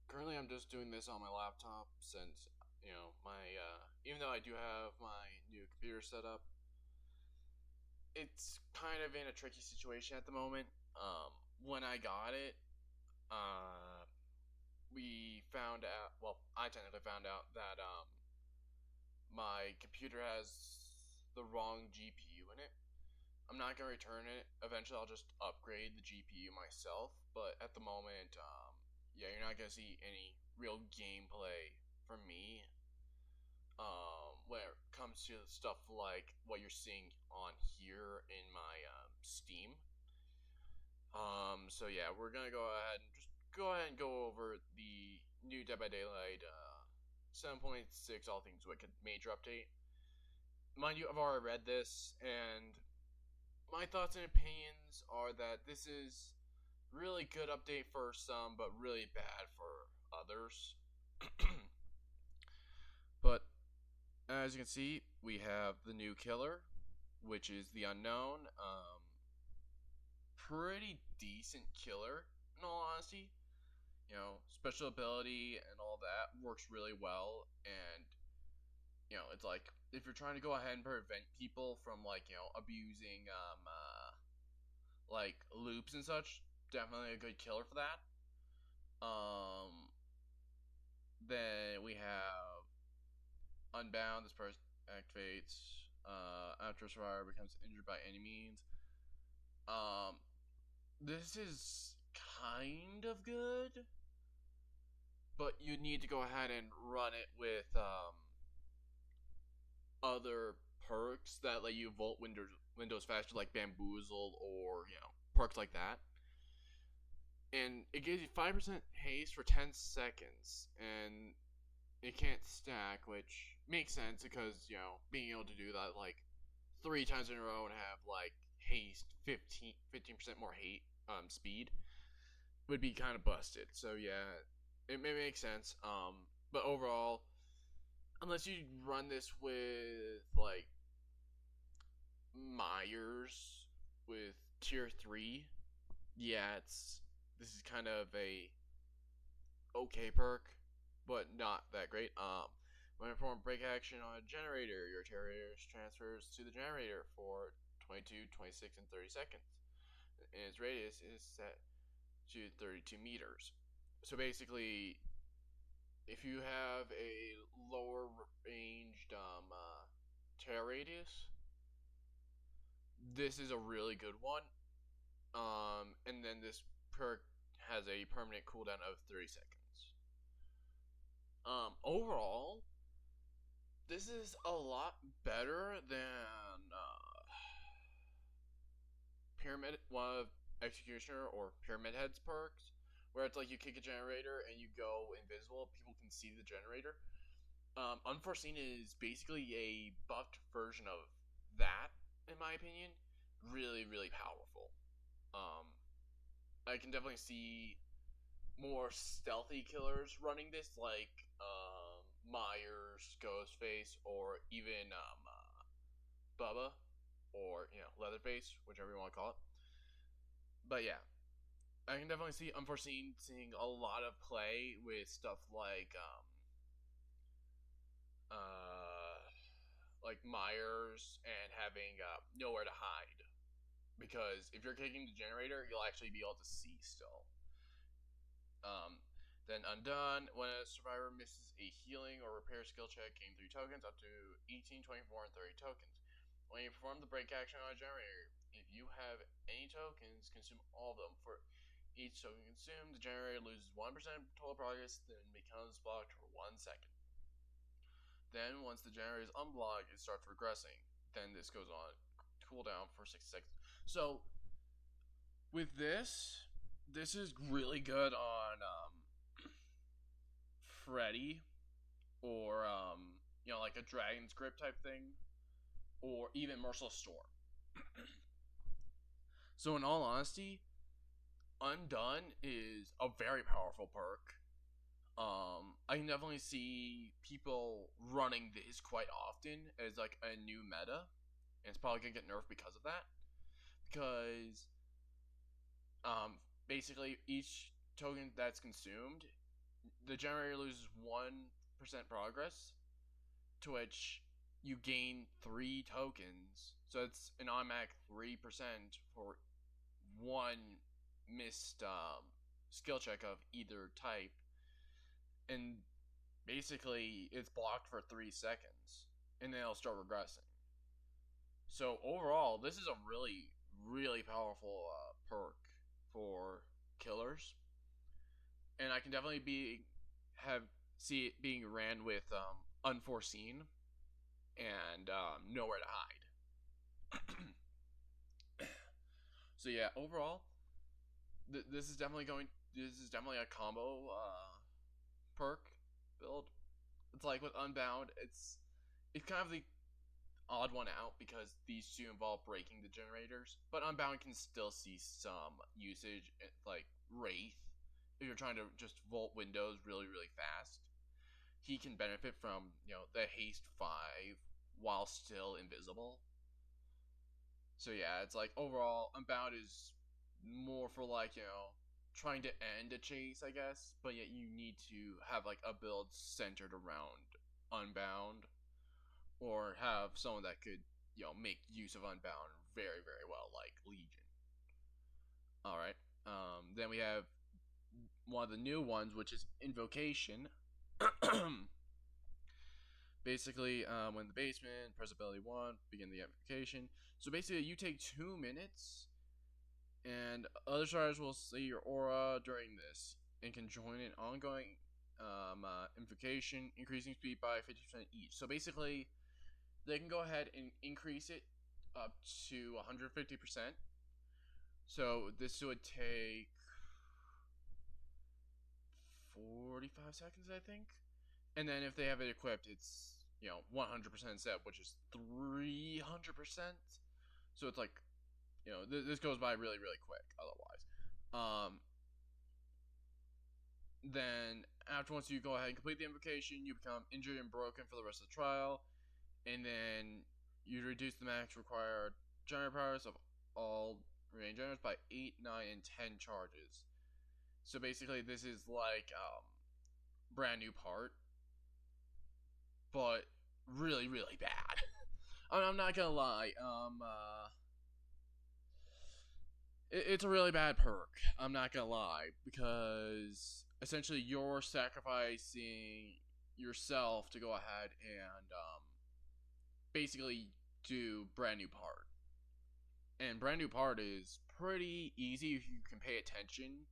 Currently I'm just doing this on my laptop since my even though I do have my new computer set up, it's kind of in a tricky situation at the moment. When I got it, uh, we found out. Well, I technically found out that my computer has the wrong GPU in it. I'm not gonna return it. Eventually, I'll just upgrade the GPU myself. But at the moment, yeah, you're not gonna see any real gameplay from me. When it comes to stuff like what you're seeing on here in my Steam. So yeah, we're gonna go ahead and go over the new Dead by Daylight 7.6 All Things Wicked major update. Mind you, I've already read this, and my thoughts and opinions are that this is really good update for some, but really bad for others. But as you can see, we have the new killer, which is the unknown. Pretty decent killer, in all honesty. Special ability and all that works really well, and it's like if you're trying to go ahead and prevent people from abusing like loops and such, definitely a good killer for that. Then we have Unbound. This person activates after a survivor becomes injured by any means. This is kind of good, but you need to go ahead and run it with other perks that let you vault windows faster, like Bamboozle or perks like that. And it gives you 5% haste for 10 seconds, and it can't stack, which makes sense because being able to do that like 3 times in a row and have like haste 15% more speed would be kind of busted. So yeah, it may make sense. But overall, unless you run this with like Myers with tier 3, yeah, this is kind of a okay perk, but not that great. When you perform break action on a generator, your generator transfers to the generator for 22, 26, and 30 seconds. And its radius is set to 32 meters. So basically, if you have a lower ranged tear radius, this is a really good one. And then this perk has a permanent cooldown of 30 seconds. Overall, this is a lot better than Pyramid, one of Executioner or Pyramid Head's perks, where it's like you kick a generator and you go invisible. People can see the generator. Unforeseen is basically a buffed version of that, in my opinion. Really, really powerful. I can definitely see more stealthy killers running this, like Myers, Ghostface, or even Bubba, or Leatherface, whichever you want to call it. But yeah, I can definitely see Unforeseen seeing a lot of play with stuff like Myers and having nowhere to hide. Because if you're kicking the generator, you'll actually be able to see still. Then Undone, when a survivor misses a healing or repair skill check, gain 3 tokens, up to 18, 24, and 30 tokens. When you perform the break action on a generator, if you have any tokens, consume all of them. For each token consumed, the generator loses 1% total progress, then becomes blocked for 1 second. Then, once the generator is unblocked, it starts regressing. Then this goes on cooldown for 60 seconds. So, with this is really good on Freddy, or like a Dragon's Grip type thing, or even Merciless Storm. So in all honesty, Undone is a very powerful perk. I can definitely see people running this quite often as like a new meta, and it's probably gonna get nerfed because of that. Because basically each token that's consumed, the generator loses 1% progress, to which you gain 3 tokens. So it's an automatic 3% for one missed skill check of either type. And basically, it's blocked for 3 seconds, and then it'll start regressing. So overall, this is a really, really powerful perk for killers, and I can definitely see it being ran with unforeseen and nowhere to hide. So yeah, overall, this is definitely a combo perk build. It's like with Unbound, it's kind of the odd one out because these two involve breaking the generators, but Unbound can still see some usage, like Wraith. If you're trying to just vault windows really, really fast, he can benefit from the haste 5 while still invisible. So yeah, it's like overall, Unbound is more for like trying to end a chase, I guess, but yet you need to have like a build centered around Unbound, or have someone that could make use of Unbound very, very well, like Legion. All right, then we have one of the new ones, which is Invocation. Basically, when the basement, press ability 1, begin the invocation. So basically, you take 2 minutes, and other stars will see your aura during this, and can join an ongoing invocation, increasing speed by 50% each. So basically, they can go ahead and increase it up to 150%. So this would take 45 seconds, I think. And then if they have it equipped, it's 100% set, which is 300%. So it's like this goes by really, really quick otherwise. Then once you go ahead and complete the invocation, you become injured and broken for the rest of the trial, and then you reduce the max required generator powers of all remaining generators by 8, 9, and 10 charges. So basically, this is like brand new part, but really, really bad. I'm not gonna lie. It's a really bad perk. I'm not gonna lie, because essentially you're sacrificing yourself to go ahead and basically do brand new part. And brand new part is pretty easy if you can pay attention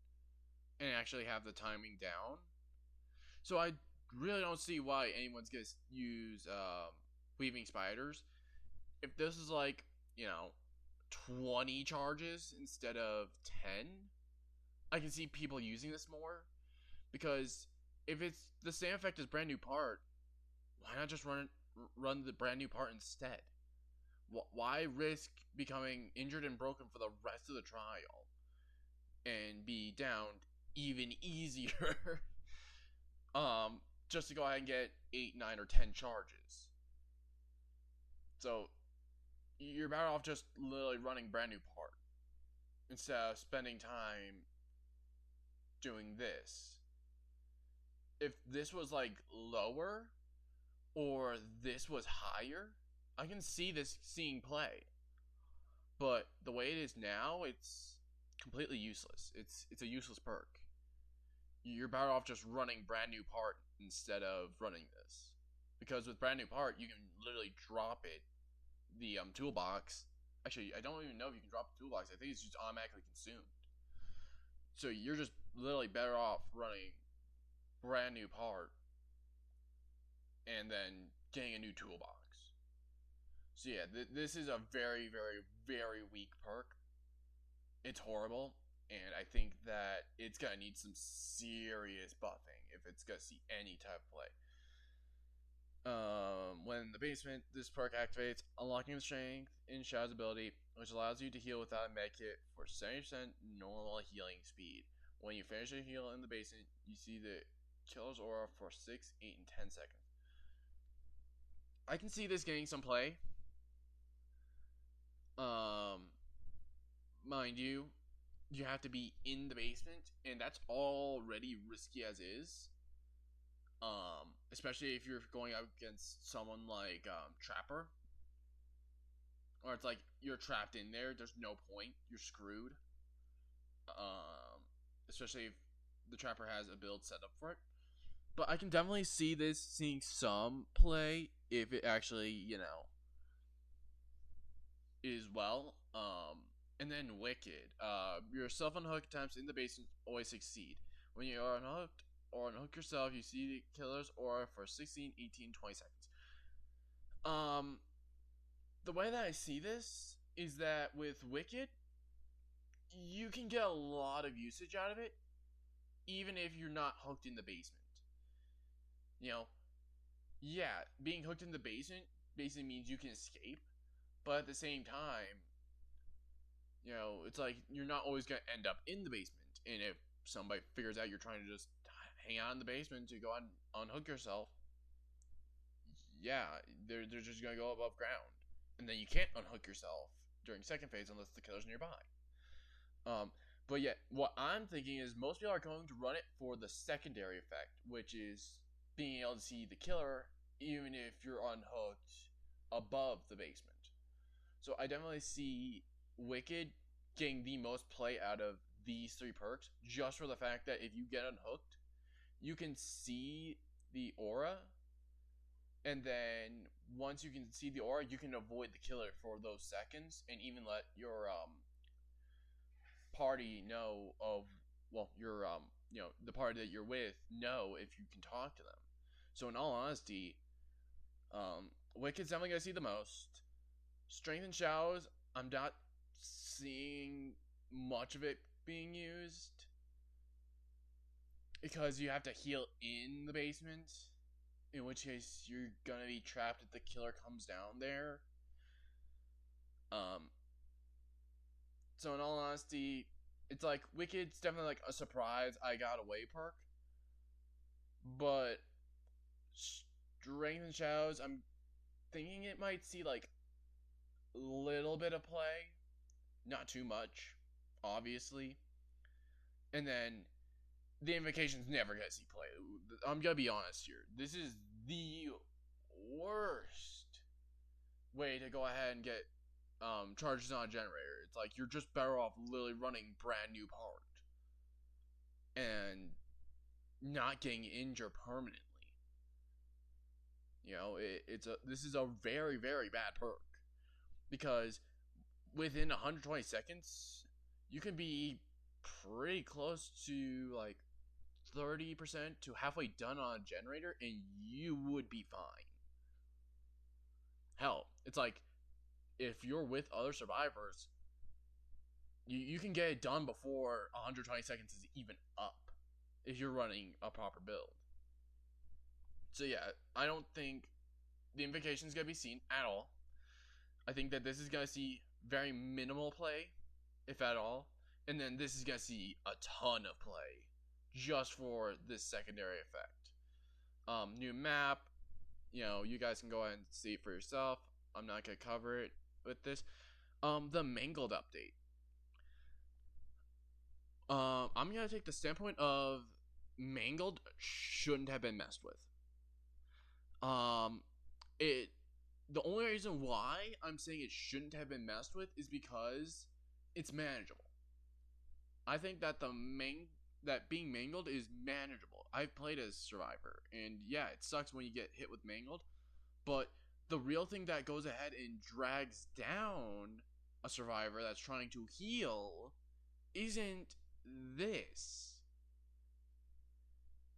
and actually have the timing down. So I really don't see why anyone's gonna use weaving spiders. If this is like 20 charges instead of 10, I can see people using this more, because if it's the same effect as brand new part, why not just run the brand new part instead? Why risk becoming injured and broken for the rest of the trial and be downed even easier just to go ahead and get 8, 9, or 10 charges? So you're better off just literally running brand new part instead of spending time doing this. If this was like lower, or this was higher, I can see this seeing play. But the way it is now, it's completely useless. It's a useless perk. You're better off just running brand new part instead of running this, because with brand new part, you can literally drop it, the toolbox. Actually, I don't even know if you can drop the toolbox. I think it's just automatically consumed. So you're just literally better off running brand new part and then getting a new toolbox. So yeah, this is a very, very, very weak perk. It's horrible, and I think that it's gonna need some serious buffing if it's gonna see any type of play. When in the basement, this perk activates, unlocking the strength in Shadow's ability, which allows you to heal without a medkit for 70% normal healing speed. When you finish a heal in the basement, you see the killer's aura for 6, 8, and 10 seconds. I can see this getting some play. Mind you, you have to be in the basement, and that's already risky as is. Especially if you're going up against someone like Trapper, or it's like you're trapped in there. There's no point. You're screwed. Um, Especially if the Trapper has a build set up for it. But I can definitely see this seeing some play if it actually, is well. And then Wicked. Your self unhook attempts in the basement always succeed. When you are unhooked or unhook yourself, you see the killer's aura for 16, 18, 20 seconds. The way that I see this is that with Wicked, you can get a lot of usage out of it, even if you're not hooked in the basement. You know, yeah, being hooked in the basement basically means you can escape, but at the same time, it's like you're not always gonna end up in the basement. And if somebody figures out you're trying to just hang out in the basement to go and unhook yourself, yeah, they're just gonna go above ground, and then you can't unhook yourself during second phase unless the killer's nearby. But yeah, what I'm thinking is most people are going to run it for the secondary effect, which is being able to see the killer even if you're unhooked above the basement. So I definitely see Wicked getting the most play out of these three perks, just for the fact that if you get unhooked, you can see the aura, and then once you can see the aura, you can avoid the killer for those seconds, and even let your party know of, well, your the party that you're with know if you can talk to them. So in all honesty, Wicked's definitely gonna see the most. Strength and Shadows, I'm not seeing much of it being used because you have to heal in the basement, in which case you're gonna be trapped if the killer comes down there. So in all honesty, it's like Wicked's definitely like a surprise I got away perk, but Strength and Shadows, I'm thinking it might see like a little bit of play, not too much, obviously. And then the Invocation's never gonna see play. I'm gonna be honest here. This is the worst way to go ahead and get charges on a generator. It's like you're just better off literally running brand new part and not getting injured permanently. This is a very, very bad perk, because within 120 seconds you can be pretty close to like 30% to halfway done on a generator, and you would be fine. Hell, it's like if you're with other survivors, you can get it done before 120 seconds is even up if you're running a proper build. So yeah, I don't think the Invocation is going to be seen at all. I think that this is going to see very minimal play, if at all. And then this is going to see a ton of play just for this secondary effect. New map, you guys can go ahead and see it for yourself. I'm not going to cover it with this. The Mangled update. I'm going to take the standpoint of Mangled shouldn't have been messed with. The only reason why I'm saying it shouldn't have been messed with is because it's manageable. I think that that being mangled is manageable. I've played as Survivor, and yeah, it sucks when you get hit with mangled, but the real thing that goes ahead and drags down a Survivor that's trying to heal isn't this.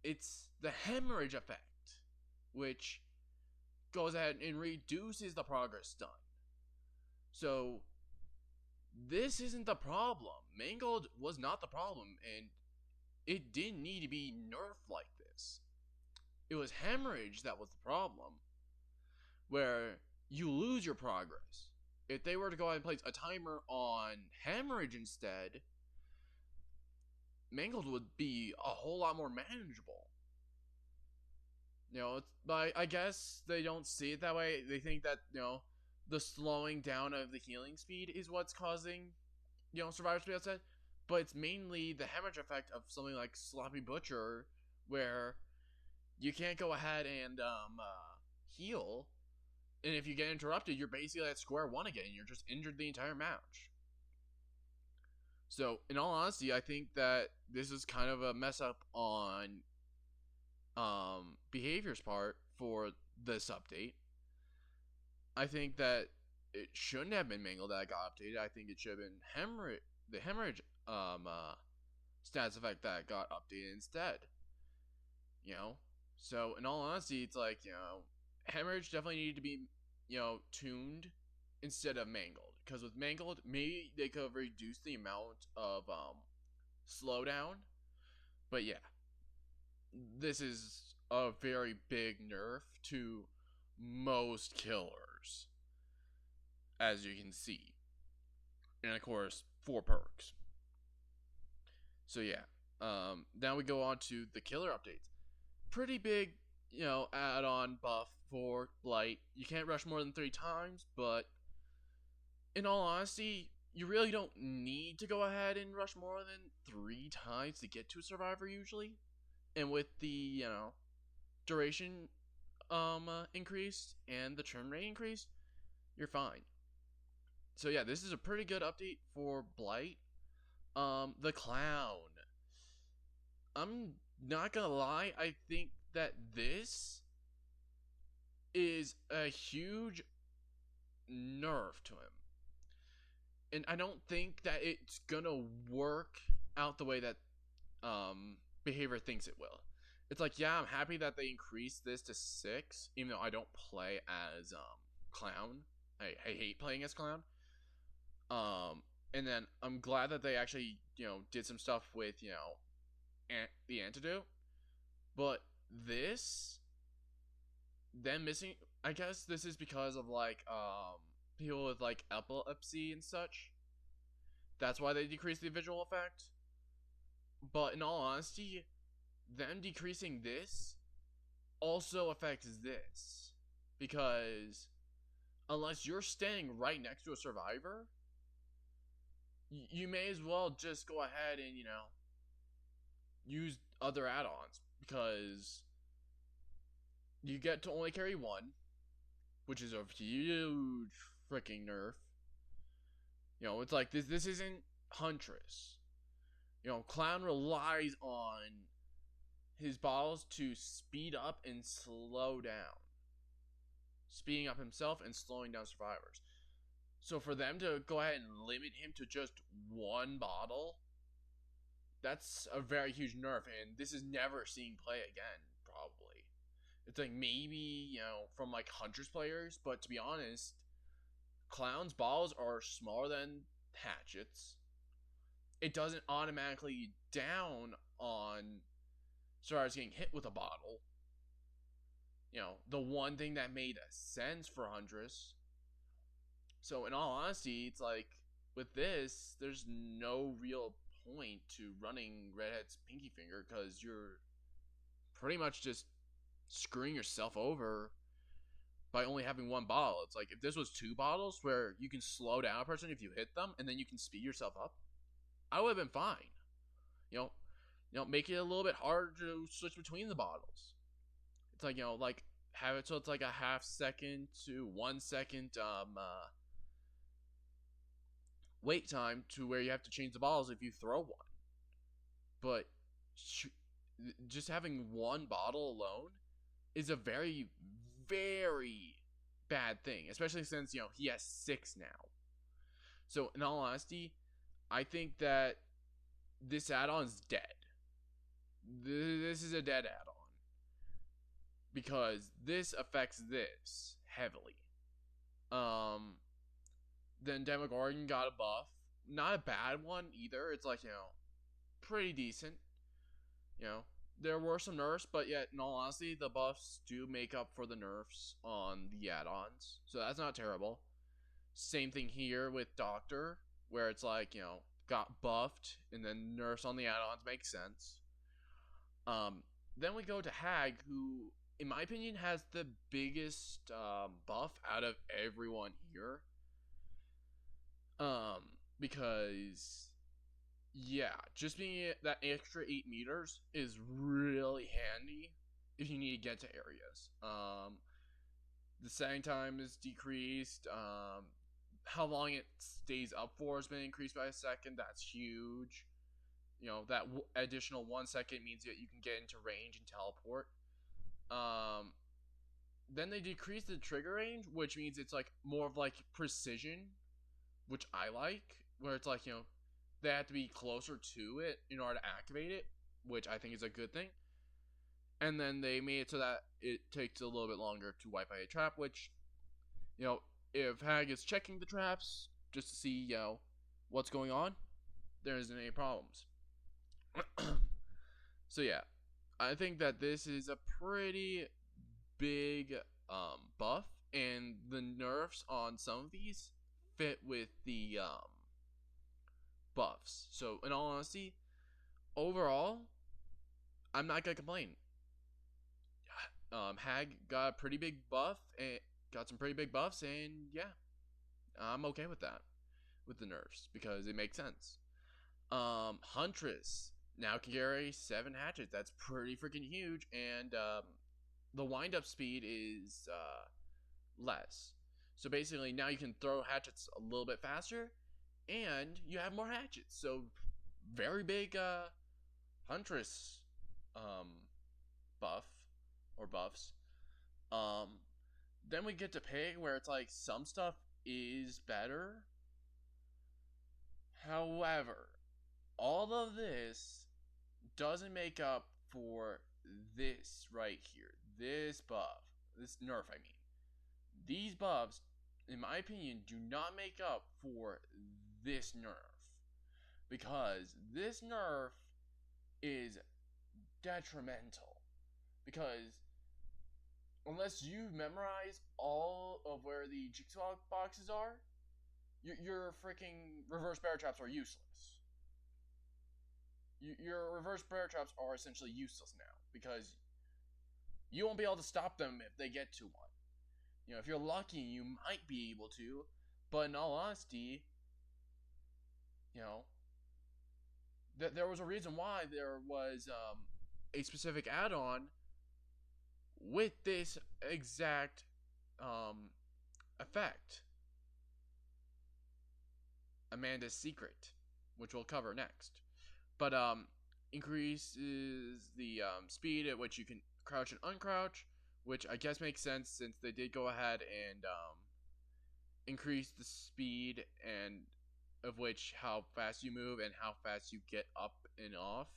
It's the hemorrhage effect, which goes ahead and reduces the progress done. So this isn't the problem. Mangled was not the problem, and it didn't need to be nerfed like this. It was hemorrhage that was the problem, where you lose your progress. If they were to go ahead and place a timer on hemorrhage instead, Mangled would be a whole lot more manageable. But I guess they don't see it that way. They think that, the slowing down of the healing speed is what's causing, survivors to be upset. but it's mainly the hemorrhage effect of something like Sloppy Butcher, where you can't go ahead and heal, and if you get interrupted, you're basically at square one again. You're just injured the entire match. So, in all honesty, I think that this is kind of a mess up on behavior's part for this update. I think that it shouldn't have been Mangle that got updated. I think it should have been the hemorrhage stats effect that got updated instead. You know? So, in all honesty, it's like, hemorrhage definitely needed to be, tuned instead of mangled. Because with mangled, maybe they could have reduced the amount of slowdown. But yeah, this is a very big nerf to most killers, as you can see. And of course, 4 perks. So yeah, now we go on to the killer updates. Pretty big, add-on buff for Blight. You can't rush more than 3 times, but in all honesty, you really don't need to go ahead and rush more than 3 times to get to a survivor usually. And with the, duration increased and the turn rate increased, you're fine. So yeah, this is a pretty good update for Blight. The Clown. I'm not gonna lie, I think that this is a huge nerf to him. And I don't think that it's gonna work out the way that behavior thinks it will. It's like, yeah, I'm happy that they increased this to 6, even though I don't play as Clown. I hate playing as Clown. And then I'm glad that they actually, did some stuff with, the antidote. But this, them missing, I guess this is because of like people with like epilepsy and such. That's why they decreased the visual effect. But in all honesty, them decreasing this also affects this, because unless you're standing right next to a survivor, you may as well just go ahead and, use other add-ons, because you get to only carry 1, which is a huge freaking nerf. It's like this isn't Huntress. Clown relies on his bottles to speed up and slow down. Speeding up himself and slowing down survivors. So for them to go ahead and limit him to just 1 bottle, that's a very huge nerf, and this is never seeing play again, probably. It's like maybe, from like Huntress players, but to be honest, Clown's balls are smaller than Hatchet's. It doesn't automatically down on survivors getting hit with a bottle. The one thing that made sense for Huntress. So in all honesty, it's like, with this, there's no real point to running Redhead's Pinky Finger, because you're pretty much just screwing yourself over by only having 1 bottle. It's like, if this was 2 bottles where you can slow down a person if you hit them, and then you can speed yourself up, I would have been fine. Make it a little bit harder to switch between the bottles. It's like, have it so it's like a ½ second to 1 second wait time to where you have to change the bottles if you throw 1. But just having 1 bottle alone is a very, very bad thing, especially since, he has 6 now. So in all honesty, I think that this add-on is dead. This is a dead add-on, because this affects this heavily. Then Demogorgon got a buff. Not a bad one either. It's like, pretty decent. There were some nerfs, but yet, in all honesty, the buffs do make up for the nerfs on the add-ons. So that's not terrible. Same thing here with Doctor, where it's like, got buffed, and then nerfs on the add-ons make sense. Then we go to Hag, who, in my opinion, has the biggest buff out of everyone here. Because Yeah, just being that extra 8 meters is really handy if you need to get to areas. The setting time is decreased. How long it stays up for has been increased by a second. That's huge. That additional 1 second means that you can get into range and teleport. Um, then they decrease the trigger range, which means it's like more of like precision, which I like, where it's like they have to be closer to it in order to activate it, which I think is a good thing. And then they made it so that it takes a little bit longer to wipe out a trap, which if Hag is checking the traps just to see what's going on, there isn't any problems. So yeah, I think that this is a pretty big buff, and the nerfs on some of these fit with the buffs. So in all honesty, overall, I'm not gonna complain. Hag got a pretty big buff and got some pretty big buffs, and yeah, I'm okay with that, with the nerfs, because it makes sense. Huntress now can carry 7 hatchets. That's pretty freaking huge, and the wind up speed is less. So basically, now you can throw hatchets a little bit faster, and you have more hatchets. So very big Huntress buff or buffs. Then we get to Pig, where it's like some stuff is better. However, all of this doesn't make up for this right here. This buff. This nerf, I mean. These buffs, in my opinion, do not make up for this nerf. Because this nerf is detrimental. Because unless you memorize all of where the jigsaw boxes are, your freaking reverse bear traps are useless. Your reverse bear traps are essentially useless now, because you won't be able to stop them if they get to one. If you're lucky, you might be able to, but in all honesty, there was a reason why there was a specific add-on with this exact effect. Amanda's Secret, which we'll cover next. But increases the speed at which you can crouch and uncrouch, which I guess makes sense since they did go ahead and increase the speed and of which how fast you move and how fast you get up and off.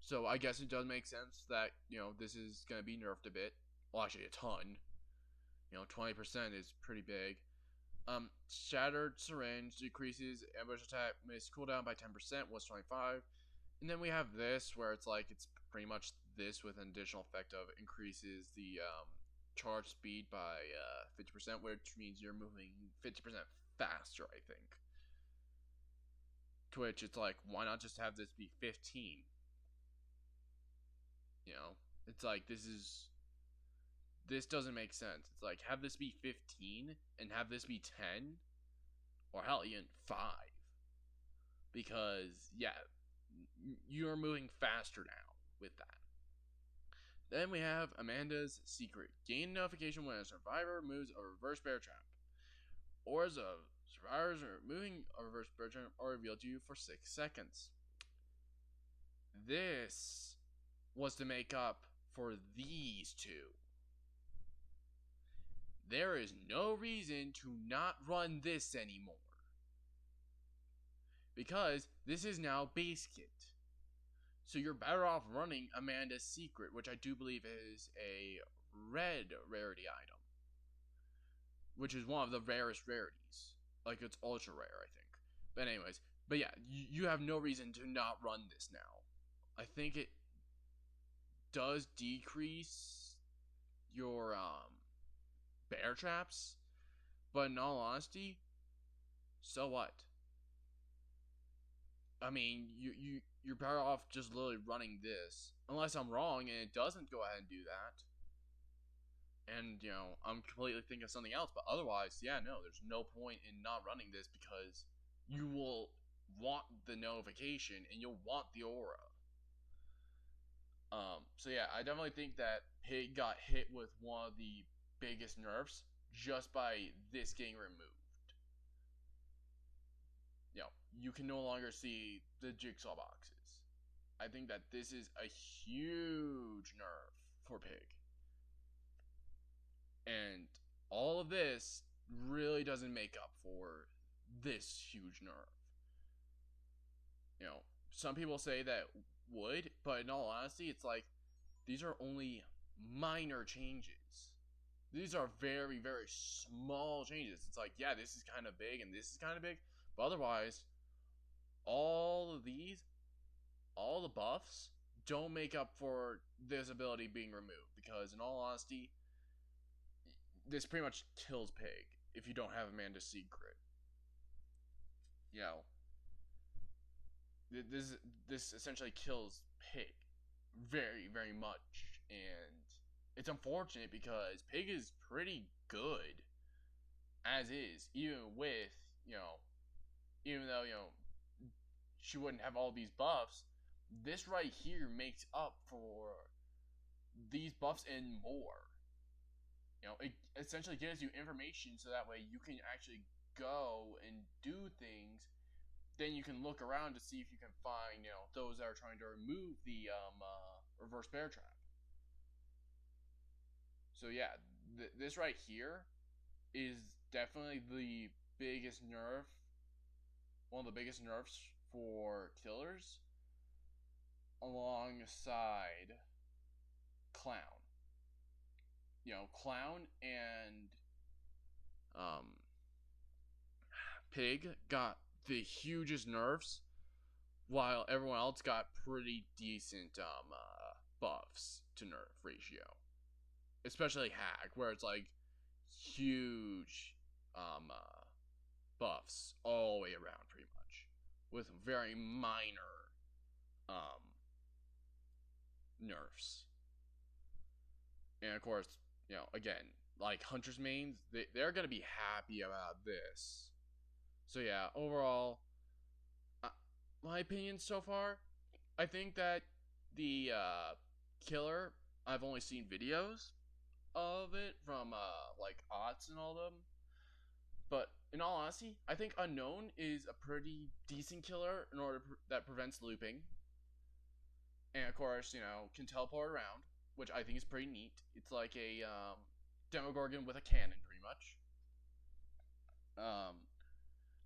So I guess it does make sense that this is gonna be nerfed a bit. Well, actually, a ton. 20% is pretty big. Shattered Syringe decreases ambush attack miss cooldown by 10%, was 25. And then we have this, where it's like, it's pretty much this with an additional effect of increases the charge speed by 50%, which means you're moving 50% faster, I think. To which it's like, why not just have this be 15? It's like, this doesn't make sense. It's like, have this be 15 and have this be 10, or hell, even 5. Because, yeah, you're moving faster now with that. Then we have Amanda's Secret. Gain notification when a survivor moves a reverse bear trap. Or as a survivors are moving a reverse bear trap are revealed to you for 6 seconds. This was to make up for these two. There is no reason to not run this anymore. Because this is now base kit. So you're better off running Amanda's Secret, which I do believe is a red rarity item. Which is one of the rarest rarities. Like, it's ultra rare, I think. But anyways, but yeah, you have no reason to not run this now. I think it does decrease your bear traps, but in all honesty, so what? I mean, you're better off just literally running this, unless I'm wrong and it doesn't go ahead and do that. And I'm completely thinking of something else, but otherwise, yeah, no, there's no point in not running this, because you will want the notification and you'll want the aura. So yeah, I definitely think that Pig got hit with one of the biggest nerfs just by this getting removed. You know, you can no longer see the jigsaw boxes. I think that this is a huge nerf for Pig. And all of this really doesn't make up for this huge nerf. You know, some people say that would, but in all honesty, it's like these are only minor changes. These are very, very small changes. It's like, yeah, this is kind of big and this is kind of big, but otherwise, all of these, all the buffs, don't make up for this ability being removed. Because in all honesty, this pretty much kills Pig if you don't have Amanda's Secret. You know, this essentially kills Pig very, very much, and it's unfortunate because Pig is pretty good as is, even with, you know, even though, you know, she wouldn't have all these buffs. This right here makes up for these buffs and more. You know, it essentially gives you information so that way you can actually go and do things. Then you can look around to see if you can find, you know, those that are trying to remove the reverse bear trap. So yeah, this right here is definitely the biggest nerf, one of the biggest nerfs for killers, alongside Clown. You know, Clown and Pig got the hugest nerfs, while everyone else got pretty decent buffs to nerf ratio. Especially Hack, where it's like huge buffs all the way around, pretty much, with very minor nerfs. And of course, you know, again, like Hunter's mains, they're gonna be happy about this. So yeah, overall, my opinion so far, I think that the killer, I've only seen videos of it from like Ots and all of them. But in all honesty, I think Unknown is a pretty decent killer in order that prevents looping. And of course, you know, can teleport around, which I think is pretty neat. It's like a Demogorgon with a cannon, pretty much.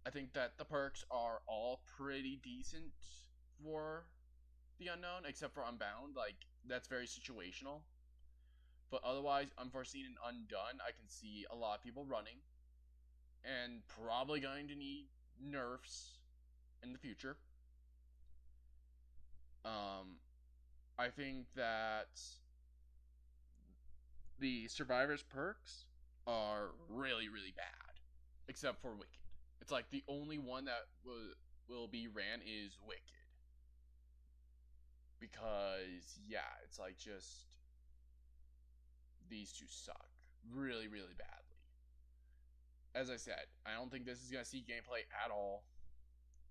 I think that the perks are all pretty decent for the Unknown, except for Unbound. Like, that's very situational. But otherwise, Unforeseen and Undone, I can see a lot of people running. And probably going to need nerfs in the future. I think that the Survivor's perks are really, really bad. Except for Wicked. It's like the only one that will be ran is Wicked. Because, yeah, it's like just... these two suck. Really, really badly. As I said, I don't think this is going to see gameplay at all.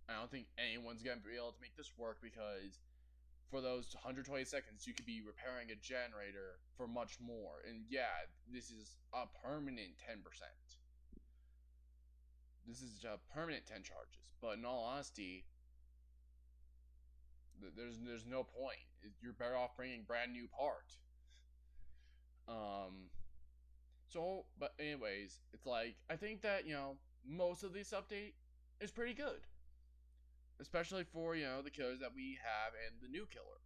I don't think anyone's going to be able to make this work because for those 120 seconds, you could be repairing a generator for much more. And yeah, this is a permanent 10%. This is a permanent 10 charges. But in all honesty, there's no point. You're better off bringing a brand new part. So, but anyways, it's like, I think that, you know, most of this update is pretty good. Especially for, you know, the killers that we have and the new killer.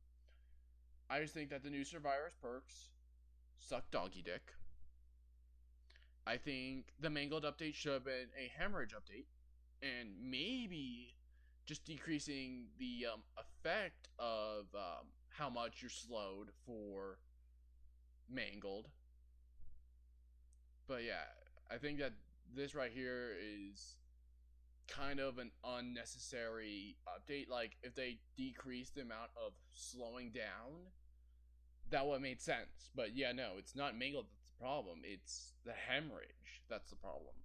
I just think that the new Survivor's perks suck doggy dick. I think the Mangled update should have been a Hemorrhage update. And maybe just decreasing the effect of how much you're slowed for Mangled. But yeah, I think that this right here is kind of an unnecessary update. Like, if they decrease the amount of slowing down, that would have made sense. But yeah, no, it's not Mangled that's the problem. It's the Hemorrhage that's the problem.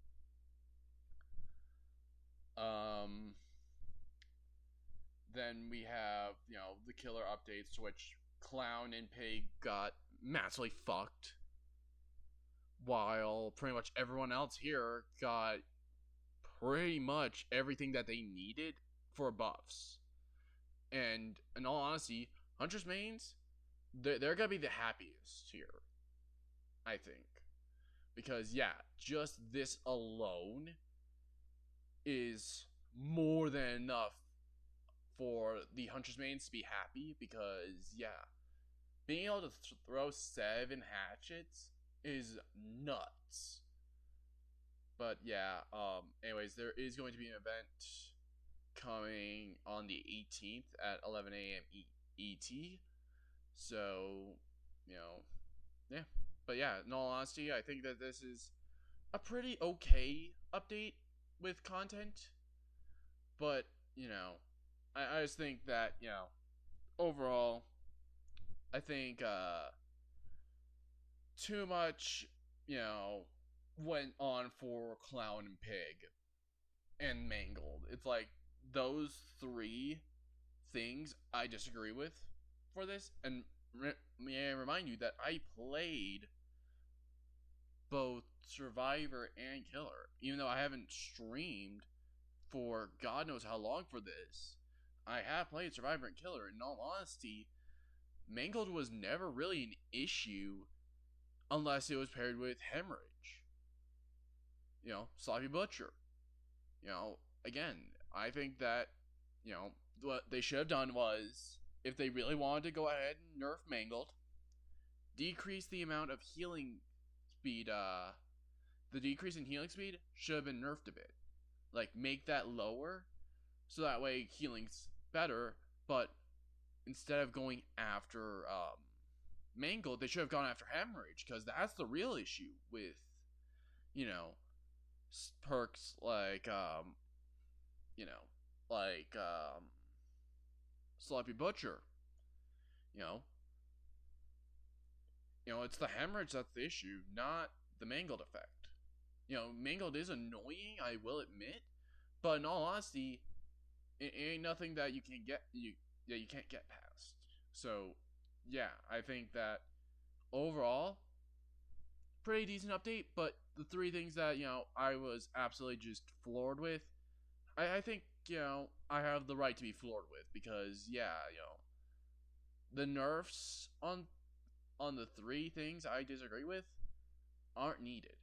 then we have, the killer updates, to which Clown and Pig got massively fucked, while pretty much everyone else here got pretty much everything that they needed for buffs. And in all honesty, Huntress mains, they're gonna be the happiest here, I think. Because, yeah, just this alone is more than enough for the Huntress mains to be happy. Because, yeah, being able to throw 7 hatchets is nuts. But, yeah, anyways, there is going to be an event coming on the 18th at 11 a.m. ET. So, yeah. But yeah, in all honesty, I think that this is a pretty okay update with content. But, I just think that, overall, I think too much, went on for Clown and Pig and Mangled. It's like those 3 things I disagree with for this. And may I remind you that I played both Survivor and Killer, even though I haven't streamed for God knows how long for this. I have played Survivor and Killer. In all honesty, Mangled was never really an issue unless it was paired with Hemorrhage. Sloppy Butcher. Again, I think that, what they should have done was, if they really wanted to go ahead and nerf Mangled, decrease the amount of healing speed, the decrease in healing speed should have been nerfed a bit. Like, make that lower, so that way healing's better, but instead of going after, Mangled, they should have gone after Hemorrhage, because that's the real issue with, perks like, Sloppy Butcher. It's the Hemorrhage that's the issue, not the Mangled effect. Mangled is annoying, I will admit, but in all honesty, it ain't nothing that you can't get past. So, yeah, I think that overall, pretty decent update. But the 3 things that I was absolutely just floored with, I think I have the right to be floored with, because the nerfs on the 3 things I disagree with aren't needed.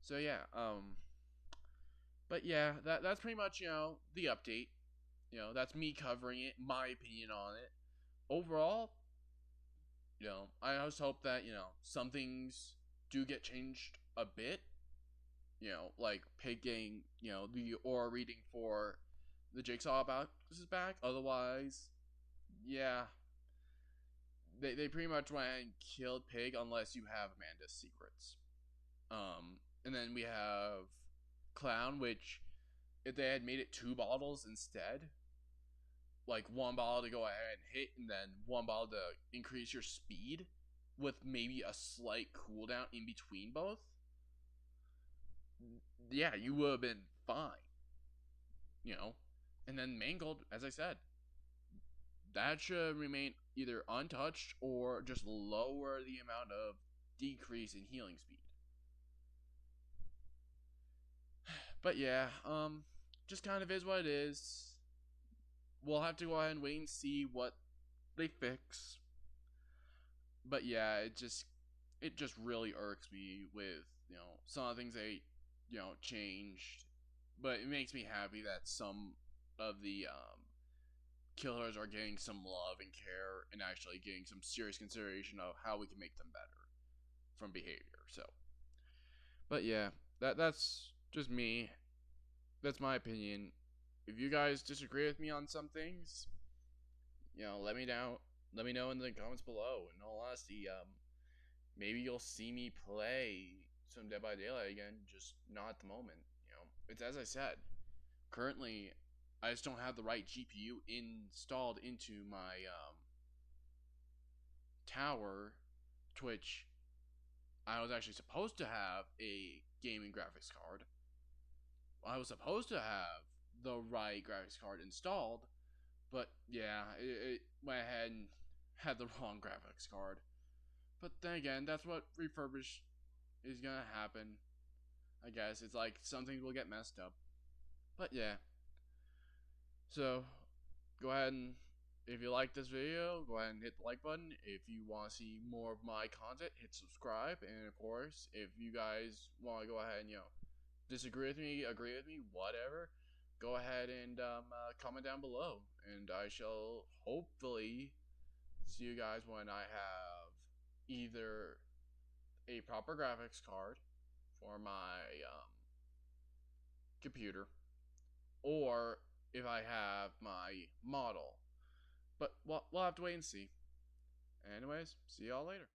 So yeah, but yeah, that's pretty much the update. That's me covering it, my opinion on it. Overall, I just hope that some things do get changed a bit. Like picking the aura reading for the Jigsaw box is back. Otherwise, yeah, they pretty much went and killed Pig unless you have Amanda's secrets. And then we have Clown, which if they had made it 2 bottles instead, like 1 bottle to go ahead and hit, and then 1 bottle to increase your speed, with maybe a slight cooldown in between both, yeah, you would have been fine. And then Mangled, as I said, that should remain either untouched or just lower the amount of decrease in healing speed. But yeah, just kind of is what it is. We'll have to go ahead and wait and see what they fix. But yeah, it just really irks me with some of the things they changed. But it makes me happy that some of the killers are getting some love and care, and actually getting some serious consideration of how we can make them better from behavior. So, but yeah, that's just me. That's my opinion. If you guys disagree with me on some things, let me know. Let me know in the comments below. In all honesty, maybe you'll see me play some Dead by Daylight again, just not at the moment. It's as I said. Currently, I just don't have the right GPU installed into my tower, to which I was actually supposed to have a gaming graphics card. I was supposed to have the right graphics card installed. But yeah, it went ahead and had the wrong graphics card. But then again, that's what refurbished is gonna happen. I guess it's like some things will get messed up. But yeah. So go ahead and if you like this video, go ahead and hit the like button. If you want to see more of my content, hit subscribe. And of course, if you guys want to go ahead and disagree with me, agree with me, whatever, go ahead and comment down below, and I shall hopefully see you guys when I have either a proper graphics card for my computer, or if I have my model. But we'll have to wait and see. Anyways, see y'all later.